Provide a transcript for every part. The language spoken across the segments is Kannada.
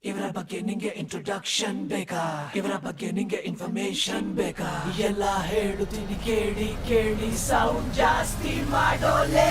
ಇವರ ಬಗ್ಗೆ ನಿಂಗೆ ಇಂಟ್ರೊಡಕ್ಷನ್ ಬೇಕಾ? ಇವರ ಬಗ್ಗೆ ನಿಂಗೆ ಇನ್ಫಾರ್ಮೇಶನ್ ಬೇಕಾ? ಎಲ್ಲ ಹೇಳುತ್ತೀನಿ ಕೇಳಿ ಕೇಳಿ, ಸೌಂಡ್ ಜಾಸ್ತಿ ಮಾಡೋಲೆ.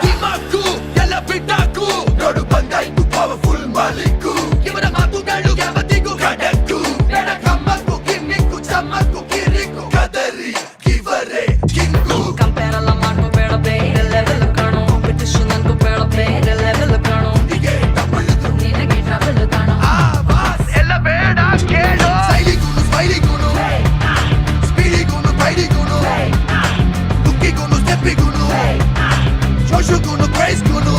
ದಿಮಾಕು ಎಲ್ಲ ಬಿಟ್ಟಾಕು, ನೋಡು ಬಂದಾಯ್ತು ಪವರ್ಫುಲ್ ಮಾಲಿಕು. ಇವರ ಮಾತುಗಳು ಯಾವತ್ತಿಗೂ ಖಡಕ್ಕು, ಬೇಡ ಕಮ್ಮಕ್ಕು ಗಿಮ್ಮಿಕ್ಕು ಚಮ್ಮಕ್ಕು ಕಿರಿಕು. ಕದರಿ ಕಿವರೆ ಕಿಂಗು ಕಂಪೇರ್ ಎಲ್ಲ ಮಾಡ್ಕೋಬೇಡ ಬೇರೆ ಲೆವೆಲ್ ಕಾಣು. ಕಾಂಪಿಟಿಷನ್ ಅನ್ಕೋಬೇಡ ಬೇರೆ ಲೆವೆಲ್ ಕಾಣು. ಹೀಗೆ ತಪ್ಪಳಿದ್ರು ನಿನಗೆ ಟ್ರಾವೆಲ್ ಕಾಣು. ಆ ಬಾಸ್ ಎಲ್ಲ ಬೇಡ ಕೇಳು. ಸ್ಟೈಲಿಗೂನು ಸ್ಮೈಲಿಗೂನು, ಸ್ಪೀಡಿಗೂನು ಬೈಡಿಗೂನು, ಲುಕ್ಕಿಗೂನು ಸ್ಟೆಪ್ಪಿಗೂನು, ಜೋಶುಗೂನು ಕ್ರೈಸ್ಗೂನು.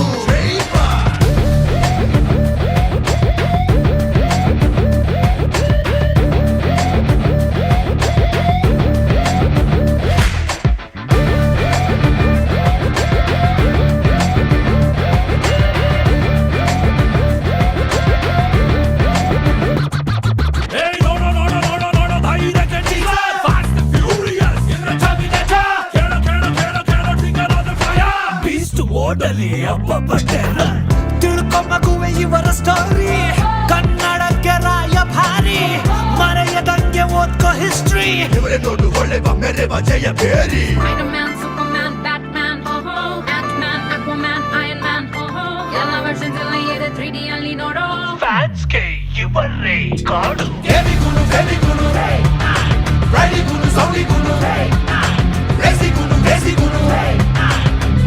ಓಡಲಿ ಅಬ್ಬಬ್ಬಟ್ಟೆರ ತಿಳ್ಕೊಂಬಗುವೆ ಇವರ ಸ್ಟೋರಿ. ಕನ್ನಡಕ್ಕೆ ರಾಯಭಾರಿ, ಮರೆಯದಂಗೆ ಓದ್ಕೋ ಹಿಸ್ಟ್ರಿ. ಇವರೇ ನೋಡು ಹೊಳೆವ ಮೆರೆವ ಜಯ ಬೇರಿ. Spider Man, Superman, Batman, Ant-Man, Aquaman, Iron Man, ಎಲ್ಲ ವರ್ಷನ್ ಎಲ್ಲ ಇದೆ 3D ಅಲ್ಲಿ ನೋಡೋ. ಫ್ಯಾನ್ಸ್ಗೆ ಇವರೇ ಕಾಡು. ಗೇಮಿಗೂನು ಬೇಬಿಗೂನು, ರೈಡಿಗೂನು ಸೌಂಡಿಗೂನು, ರೇಸಿಗೂನು ರೇಸಿಗೂನು,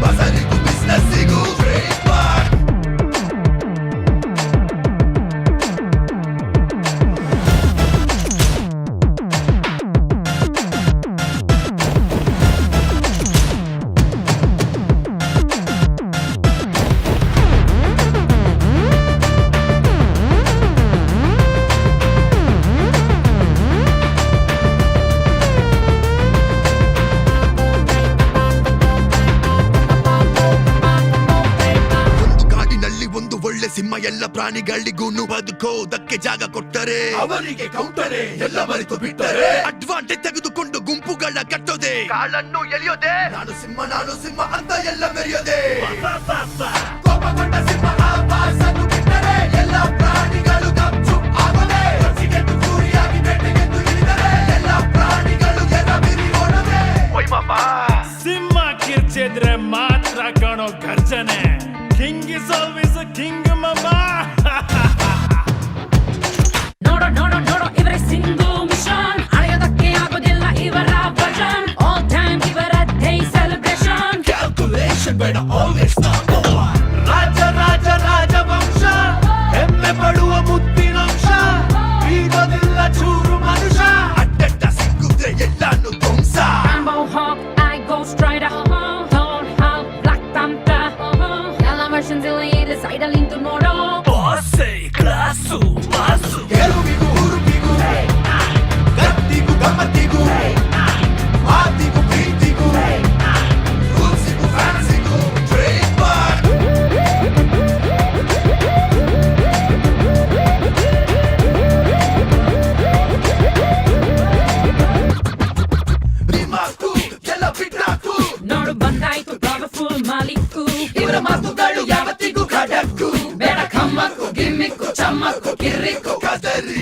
ಬಸರಿಗೂ ಬಿಸ್ನೆಸ್ಸಿಗೂ ಟ್ರೇಡ್ ಮಾರ್ಕ್. ಒಂದು ಒಳ್ಳೆ ಸಿಂಹ ಎಲ್ಲ ಪ್ರಾಣಿಗಳಿಗೂನು ಬದುಕೋದಕ್ಕೆ ಜಾಗ ಕೊಟ್ಟರೆ ಅವರಿಗೆ ಕೌಂಟರೆ. ಎಲ್ಲ ಮರೆತು ಬಿಟ್ಟರೆ ಅಡ್ವಾಂಟೇಜ್ ತೆಗೆದುಕೊಂಡು ಗುಂಪುಗಳ ಕಟ್ಟೋದೆ, ಕಾಳನ್ನು ಎಳೆಯೋದೆ. ನಾನು ಸಿಂಹ ಅಂತ ಎಲ್ಲ ಮೆರೆಯೋದೆ. ಕೋಪಗೊಂಡ ಸಿಂಹ ಆವಾಸನ್ನು ಬಿಟ್ಟರೆ ಎಲ್ಲ ಪ್ರಾಣಿಗಳು ಗಪ್ಚುಪ್ ಆಗೋದೆ. ರಸಿಗೆದ್ದು ಸೂರಿಯಾಗಿ ಬೇಟೆಗೆದ್ದು ಇಳಿದರೆ ಎಲ್ಲ ಪ್ರಾಣಿಗಳು ಎರಬಿರಿ ಓಡೋದೆ. ಸಿಂಹ ಕಿರ್ಚಿದ್ರೆ ಮಾತ್ರ ಕಾಣೋ ಗರ್ಜನೆ. King is always a king ಮಮ್ಮ. ನೋಡೋ ನೋಡೋ ನೋಡೋ ಇವರೇ ಸಿಂಗಲ್ ಮಿಷನ್, ಅಳೆಯೋದಕ್ಕೆ ಆಗೋದಿಲ್ಲ ಇವರ ವರ್ಜನ್. ಆಲ್ ಟೈಮ್ ಇವರದ್ದೇ ಸೆಲೆಬ್ರೇಷನ್. ಕ್ಯಾಲ್ಕುಲೇಷನ್ ಬೇಡ, ಆಲ್ವೇಸ್ ನಂಬರ್ ಒನ್. ರಾಜವಂಶ, ಹೆಮ್ಮೆ ಪಡುವ ಮುತ್ತಿನಂಶ. ಬೀಗೋದಿಲ್ಲ ಚೂರು ಮನುಷ್ಯ, ಅಡ್ಡಡ್ಡ ಸಿಕ್ಕುದ್ರೆ ಎಲ್ಲಾನು ಧ್ವಂಸ. Rambo, Hawk, I Ghost Rider, Thor, Hulk, Black Panther, ಎಲ್ಲ ವರ್ಷನ್ ಎಲ್ಲ ಇದೆ ಸೈಡ್ ಅಲ್ಲಿ ನಿಂತು ನೋಡೋ. ಬಾಸೆ ಕ್ಲಾಸು ಮಾಸು. ಗೆಲುವಿಗೂ ಹುರುಪಿಗೂ, ಗತ್ತಿಗೂ ಗಮ್ಮತ್ತಿಗೂ, ಮಾತಿಗೂ ಪ್ರೀತಿಗೂ, ರೂಲ್ಸಿಗೂ ಫ್ಯಾನ್ಸಿಗೂ ಟ್ರೇಡ್ ಮಾರ್ಕ್. ದಿಮಾಕು ಎಲ್ಲ ಬಿಟ್ಟಾಕು, ನೋಡು ಬಂದಾಯ್ತು ಪವರ್ಫುಲ್ ಮಾಲಿಕು. ಇವರ ಮಾತುಗಳು ಯಾವತ್ತಿಗೂ ಖಡಕ್ಕು, ಬೇಡ ಕಮ್ಮಕ್ಕು ಗಿಮ್ಮಿಕ್ಕು ಚಮ್ಮಕ್ಕು ಕಿರ್ರಿಕ್ಕು. ಕದರಿ